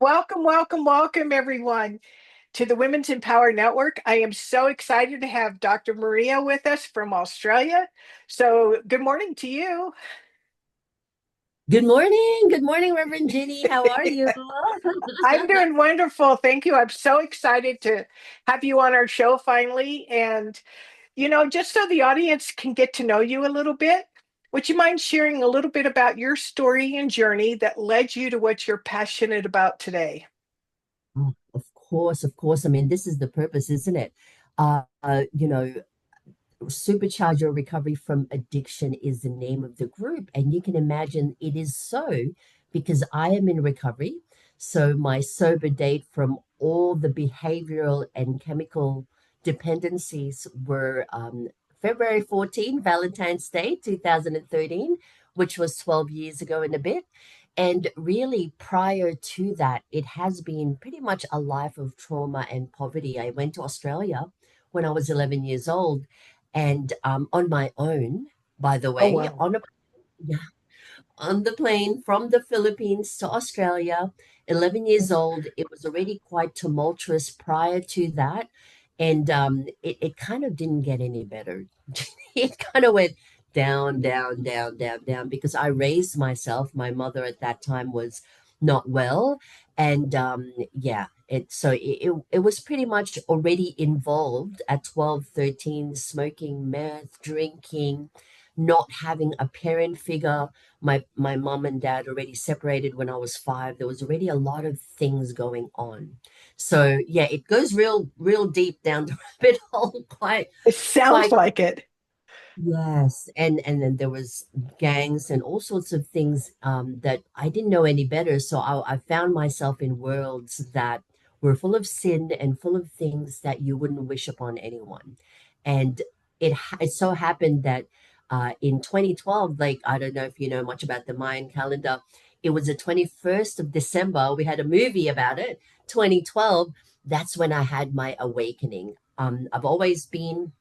Welcome, welcome, welcome, everyone, to the Women's Empower Network. I am so excited to have Dr. Maria with us from Australia. So, good morning to you. Good morning. Good morning, Reverend Ginny. How are you? I'm doing wonderful. Thank you. I'm so excited to have you on our show finally. And, just so the audience can get to know you a little bit, would you mind sharing a little bit about your story and journey that led you to what you're passionate about today? Oh, of course, of course. I mean, this is the purpose, isn't it? Uh, uh, you know, Supercharge Your Recovery from Addiction is the name of the group. And you can imagine it is so because I am in recovery. So my sober date from all the behavioral and chemical dependencies were February 14, Valentine's Day, 2013, which was 12 years ago and a bit. And really, prior to that, it has been pretty much a life of trauma and poverty. I went to Australia when I was 11 years old and on my own, by the Oh, way, wow. yeah, on the plane from the Philippines to Australia, 11 years old. It was already quite tumultuous prior to that. And it kind of didn't get any better. It kind of went down, down, down, down, down because I raised myself. My mother at that time was not well. And yeah, it was pretty much already involved at 12, 13, smoking meth, drinking, not having a parent figure. My mom and dad already separated when I was 5. There was already a lot of things going on. So yeah, it goes real deep down the rabbit hole It sounds quite like it. yes. And then there was gangs and all sorts of things that I didn't know any better. So I found myself in worlds that were full of sin and full of things that you wouldn't wish upon anyone. And it so happened that in 2012, like I don't know if you know much about the Mayan calendar, it was the 21st of December. We had a movie about it. 2012, that's when I had my awakening. I've always been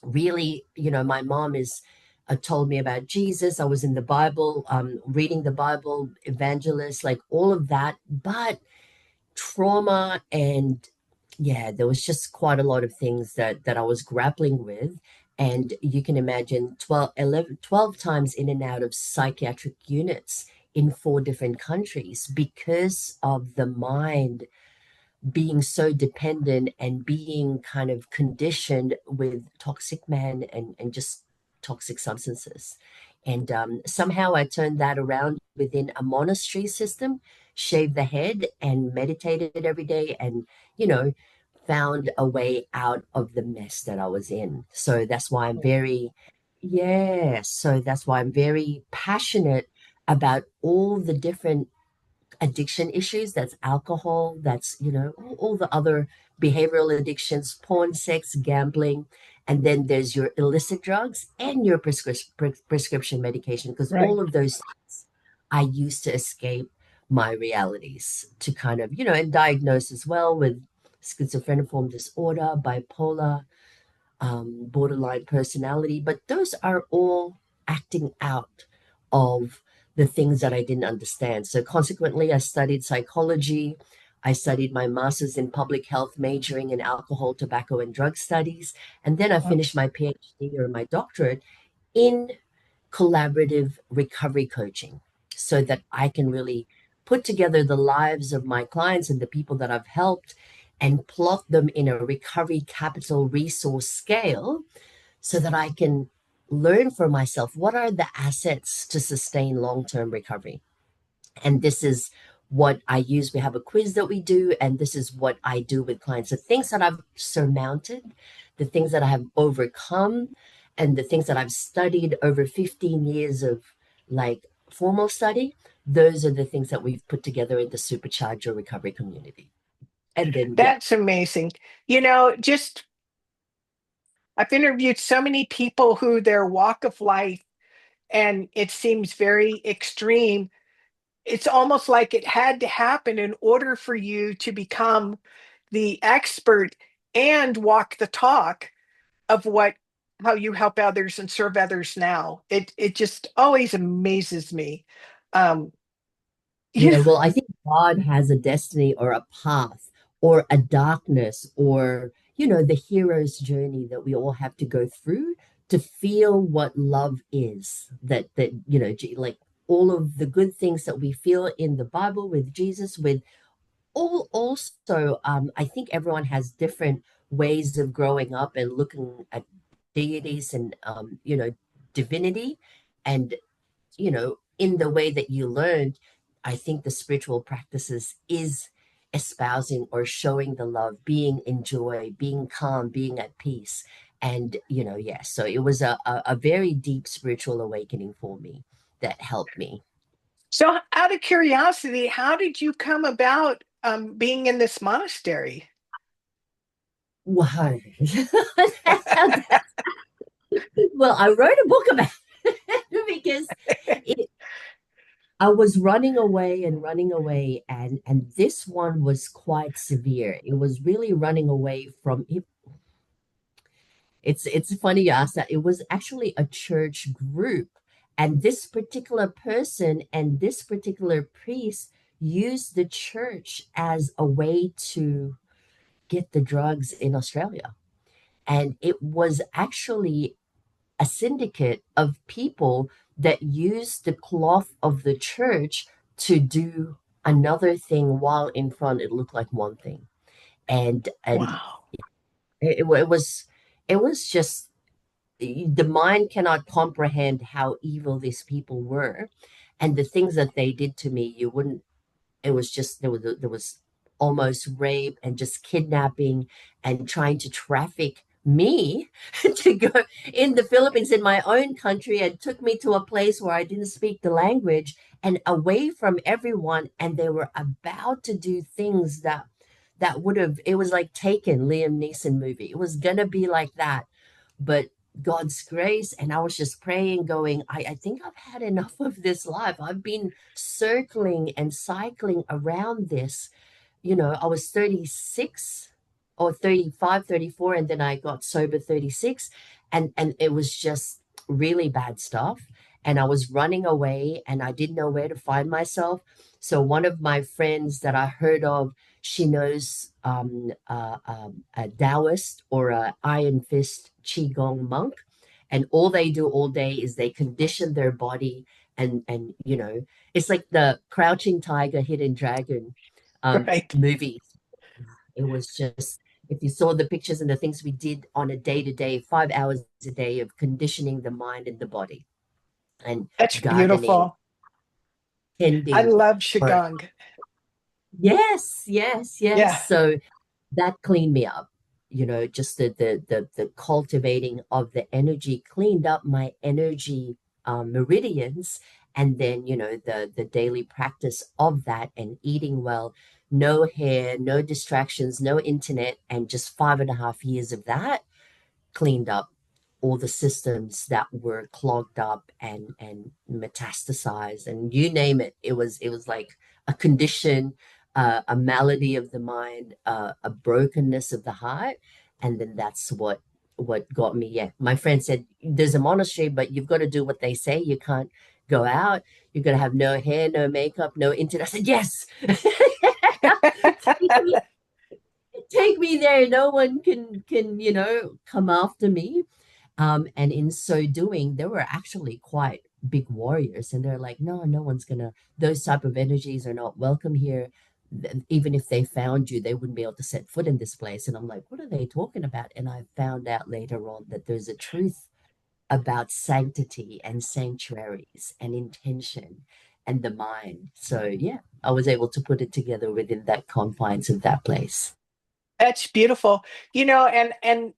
really, my mom is told me about Jesus. I was in the Bible, reading the Bible, evangelist, like all of that. But trauma and yeah, there was just quite a lot of things that I was grappling with. And you can imagine 12 times in and out of psychiatric units in 4 different countries because of the mind being so dependent and being kind of conditioned with toxic men and just toxic substances. And somehow I turned that around within a monastery system, shaved the head and meditated every day and, you know, found a way out of the mess that I was in. So that's why I'm very, yeah, so that's why I'm very passionate about all the different addiction issues. That's alcohol, that's, all the other behavioral addictions, porn, sex, gambling. And then there's your illicit drugs and your prescription medication, because Right. all of those things I used to escape my realities to kind of, and diagnose as well with schizophreniform disorder, bipolar, borderline personality. But those are all acting out of the things that I didn't understand. So consequently, I studied psychology. I studied my master's in public health, majoring in alcohol, tobacco, and drug studies. And then I Wow. finished my PhD or my doctorate in collaborative recovery coaching so that I can really put together the lives of my clients and the people that I've helped and plot them in a recovery capital resource scale so that I can learn for myself what are the assets to sustain long term recovery. And this is what I use. We have a quiz that we do, and this is what I do with clients. The things that I've surmounted, the things that I have overcome, and the things that I've studied over 15 years of like formal study, those are the things that we've put together in the Supercharge Your Recovery community. And then, yeah. That's amazing. Just I've interviewed so many people who their walk of life, and it seems very extreme. It's almost like it had to happen in order for you to become the expert and walk the talk of how you help others and serve others now. It just always amazes me. Um, You know, Well, I think God has a destiny or a path or a darkness or, the hero's journey that we all have to go through to feel what love is. Like all of the good things that we feel in the Bible with Jesus, with also, I think everyone has different ways of growing up and looking at deities and, divinity. And in the way that you learned, I think the spiritual practices is espousing or showing the love, being in joy, being calm, being at peace. And, yeah, so it was a very deep spiritual awakening for me that helped me. so out of curiosity, how did you come about being in this monastery? Wow. Well, I wrote a book about it because it, I was running away, and this one was quite severe. It was really running away from it. It's funny you asked that. It was actually a church group, and this particular person and this particular priest used the church as a way to get the drugs in Australia. And it was actually a syndicate of people that used the cloth of the church to do another thing while in front it looked like one thing. And Wow. it was just the mind cannot comprehend how evil these people were, and the things that they did to me, you wouldn't it was just there was almost rape and just kidnapping and trying to traffic me to go in the Philippines, in my own country, and took me to a place where I didn't speak the language and away from everyone, and they were about to do things that would have, it was like Taken, Liam Neeson movie. It was gonna be like that, but God's grace. And I was just praying, going, I think I've had enough of this life. I've been circling and cycling around this. I was 36 or 35, 34, and then I got sober 36. And it was just really bad stuff. And I was running away and I didn't know where to find myself. So one of my friends that I heard of, she knows a Taoist or a Iron Fist Qigong monk. And all they do all day is they condition their body, and it's like the Crouching Tiger, Hidden Dragon Right. movies. It was just, if you saw the pictures and the things we did on a day to day, 5 hours a day of conditioning the mind and the body and That's gardening, beautiful. I tending. love Or, Qigong. yes, yes, yes. Yeah. So that cleaned me up. Just the cultivating of the energy cleaned up my energy meridians. And then the daily practice of that and eating well, no hair, no distractions, no internet, and just 5.5 years of that cleaned up all the systems that were clogged up and metastasized, and you name it. It was like a condition, a malady of the mind, a brokenness of the heart. And then that's what got me. Yeah, my friend said there's a monastery, but you've got to do what they say. You can't go out. You're going to have no hair, no makeup, no internet. I said yes. Take me there. No one can come after me. And in so doing, they were actually quite big warriors, and they're like, no, no one's gonna. Those type of energies are not welcome here. Even if they found you, they wouldn't be able to set foot in this place. And I'm like, what are they talking about? And I found out later on that there's a truth about sanctity and sanctuaries and intention and the mind. So yeah, I was able to put it together within that confines of that place. That's beautiful. And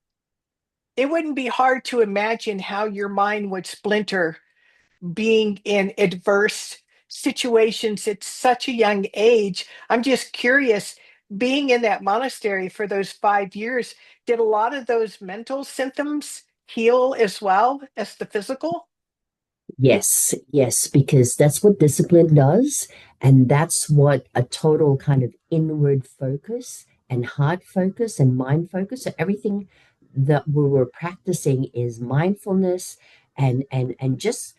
it wouldn't be hard to imagine how your mind would splinter being in adverse situations at such a young age. I'm just curious, being in that monastery for those 5 years, did a lot of those mental symptoms heal as well as the physical? Yes, yes, because that's what discipline does. And that's what a total kind of inward focus and heart focus and mind focus. So everything that we were practicing is mindfulness and just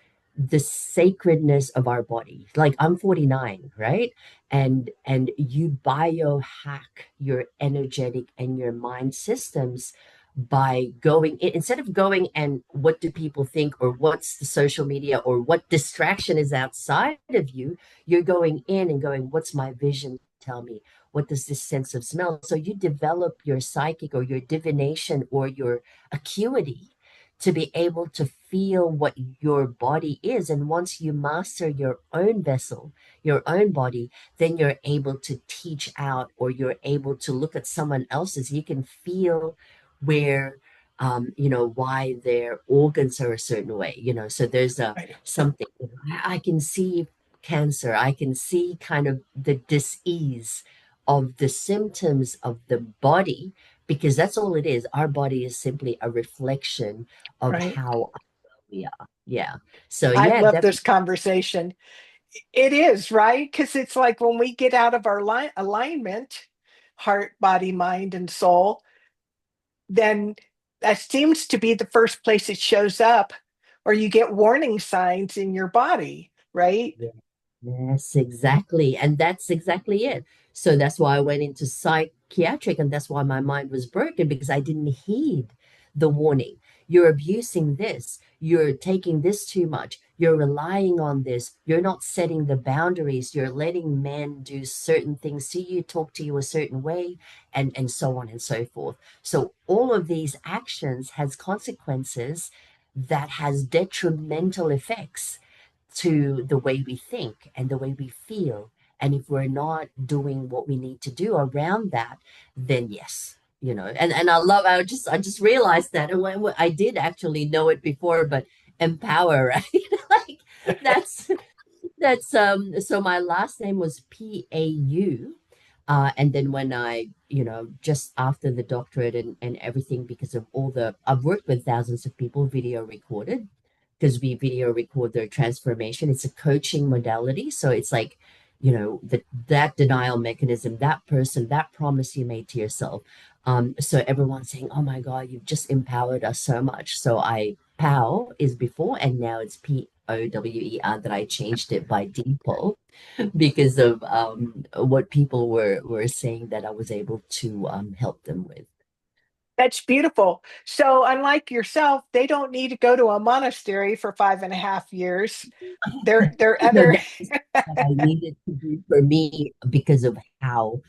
the sacredness of our body. Like I'm 49, right? And you biohack your energetic and your mind systems by going in, instead of going and what do people think or what's the social media or what distraction is outside of you, you're going in and going, what's my vision tell me? What does this sense of smell? So you develop your psychic or your divination or your acuity to be able to feel what your body is. And once you master your own vessel, your own body, then you're able to teach out, or you're able to look at someone else's. You can feel where, why their organs are a certain way, So there's a Right. something, I can see cancer, I can see kind of the dis-ease of the symptoms of the body, because that's all it is. Our body is simply a reflection of Right. how we are. Yeah. So I yeah, love definitely. this conversation. It is, right? Because it's like when we get out of our alignment, heart, body, mind, and soul, then that seems to be the first place it shows up, or you get warning signs in your body, right? Yes, exactly. And that's exactly it. So that's why I went into psychiatric, and that's why my mind was broken, because I didn't heed the warning. You're abusing this. You're taking this too much. You're relying on this. You're not setting the boundaries. You're letting men do certain things to you, talk to you a certain way, and so on and so forth. So all of these actions has consequences that has detrimental effects to the way we think and the way we feel. And if we're not doing what we need to do around that, then yes, and I just realized that, and when I did actually know it before, but empower, right? Like that's so my last name was Pau. And then when I, just after the doctorate and everything, because of all I've worked with thousands of people, video recorded, because we video record their transformation. It's a coaching modality. So it's like, that denial mechanism, that person, that promise you made to yourself. So everyone's saying, oh my God, you've just empowered us so much. So POW is before, and now it's POWER, that I changed it by default because of what people were saying that I was able to help them with. That's beautiful. So, unlike yourself, they don't need to go to a monastery for 5.5 years. They're No, other. that is what I needed to do for me because of how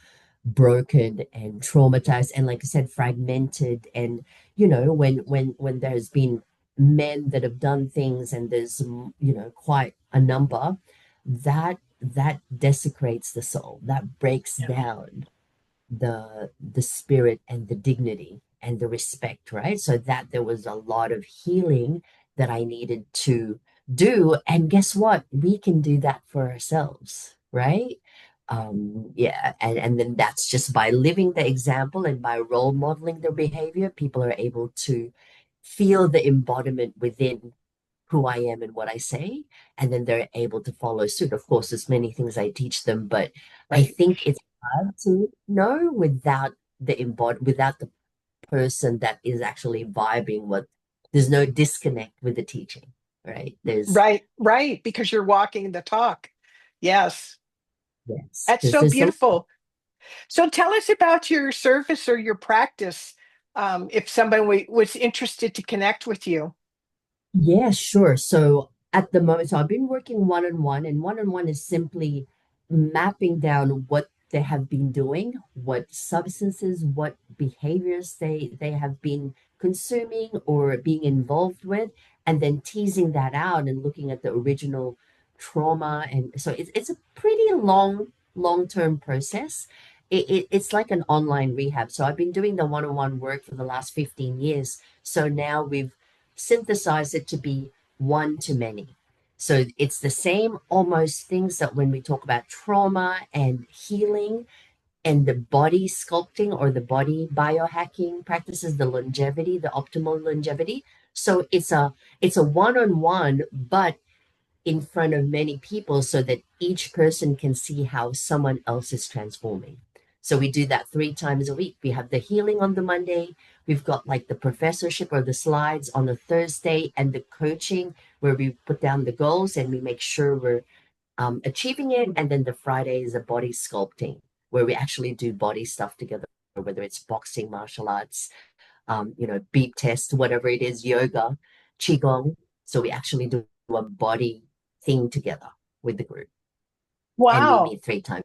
broken and traumatized and, like I said, fragmented. And when there's been men that have done things, and there's quite a number, that desecrates the soul, that breaks down the spirit and the dignity and the respect, right? So that there was a lot of healing that I needed to do. And guess what? We can do that for ourselves, right? Yeah, and then that's just by living the example and by role modeling their behavior, people are able to feel the embodiment within who I am and what I say, and then they're able to follow suit. Of course, there's many things I teach them, but I Right. think it's hard to know without the person that is actually vibing what there's no disconnect with the teaching, right? There's Right, right, because you're walking the talk. Yes, yes, that's so there's some. beautiful. So tell us about your service or your practice, if somebody was interested to connect with you. Yeah, sure. So at the moment, so I've been working one on one is simply mapping down what they have been doing, what substances, what behaviors they have been consuming or being involved with, and then teasing that out and looking at the original trauma. And so it's a pretty long-term process. It's like an online rehab. So I've been doing the one-on-one work for the last 15 years. So now we've synthesize it to be one to many. So it's the same almost things that when we talk about trauma and healing and the body sculpting or the body biohacking practices, the longevity, the optimal longevity. So it's a one-on-one, but in front of many people so that each person can see how someone else is transforming. So we do that 3 times a week. We have the healing on the Monday, We've got like the professorship or the slides on a Thursday, and the coaching where we put down the goals and we make sure we're achieving it. And then the Friday is a body sculpting where we actually do body stuff together, whether it's boxing, martial arts, beep test, whatever it is, yoga, Qigong. So we actually do a body thing together with the group, and we Wow, meet 3 times.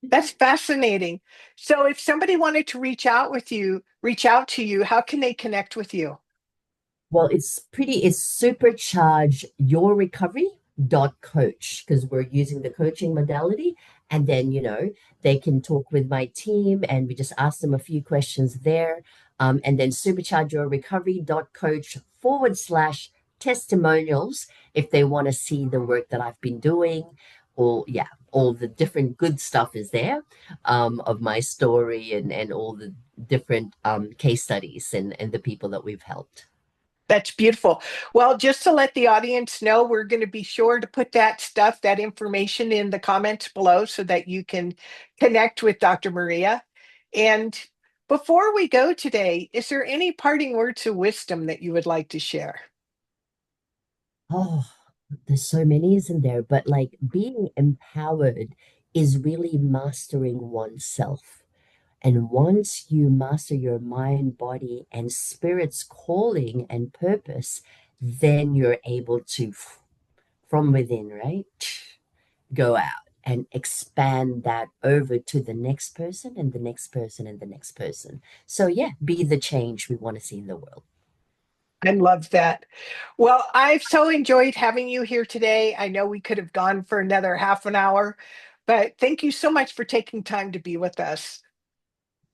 that's fascinating. So if somebody wanted to reach out to you, how can they connect with you? Well, it's supercharge your recovery dot coach because we're using the coaching modality. And then, they can talk with my team and we just ask them a few questions there. And then supercharge your recovery dot coach / testimonials if they want to see the work that I've been doing. Or, yeah, all the different good stuff is there, of my story and all the different case studies and the people that we've helped. That's beautiful. Well, just to let the audience know, we're going to be sure to put that information in the comments below so that you can connect with Dr. Maria. And before we go today, is there any parting words of wisdom that you would like to share? Oh, there's so many, isn't there? But like being empowered is really mastering oneself. And once you master your mind, body, and spirit's calling and purpose, then you're able to, from within, right? Go out and expand that over to the next person and the next person and the next person. So, yeah, be the change we want to see in the world. I love that. Well, I've so enjoyed having you here today. I know we could have gone for another half an hour, but thank you so much for taking time to be with us.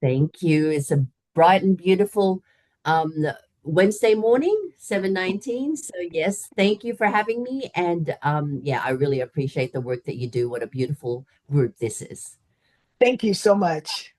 Thank you. It's a bright and beautiful um, Wednesday morning, 7:19. So yes, thank you for having me. And yeah, I really appreciate the work that you do. What a beautiful group this is. Thank you so much.